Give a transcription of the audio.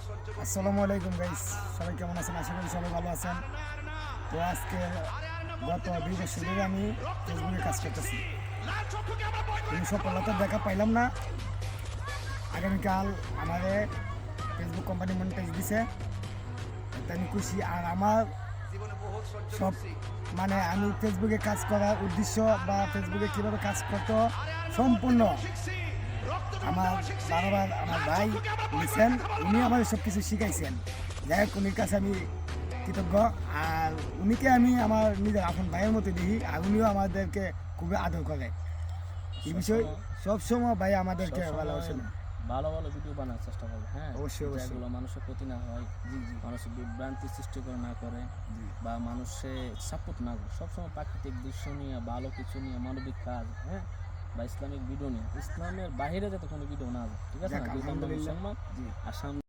আসসালামু আলাইকুম গাইস, সবাই কেমন আছেন? আশা করি সবাই ভালো আছেন। তো আজকে গত 2 বছর ধরে আমি ফেসবুকে কাজ করতেছি, কোনো সফলতা দেখা পাইলাম না। আগামীকাল আমাদের ফেসবুক কোম্পানি মনিটাইজ দিছে, এতে আমি খুশি। আর আমার সব মানে আমি ফেসবুকে কাজ করার উদ্দেশ্য বা ফেসবুকে কীভাবে কাজ করতে সম্পূর্ণ আমার বারবার আমার ভাই নিছেন, উনি আমার সব কিছু শিখাইছেন। যাই হোক, উনির কাছে আমি কৃতজ্ঞ। আর উনিকে আমি আমার নিজের আপন ভাইয়ের মতো দেখি, আর উনিও আমাদেরকে খুবই আদর করে। এই বিষয় সবসময় ভাই আমাদেরকে ভালোবাসেন। ভালো ভালো ভিডিও বানার চেষ্টা করবে। হ্যাঁ, অবশ্যই অবশ্যই। যেগুলো মানুষের ক্ষতি না হয়, মানুষের বিভ্রান্তি সৃষ্টি করে না করে, বা মানুষে সাপোর্ট না করে, সবসময় প্রাকৃতিক দৃশ্য নিয়ে, ভালো কিছু নিয়ে, মানবিক কাজ, হ্যাঁ, বা ইসলামিক ভিডিও নিয়ে, ইসলামের বাইরে যাতে কোনো ভিডিও না যায়, ঠিক আছে না? যেহেতু আমরা মুসলমান, আর সামনে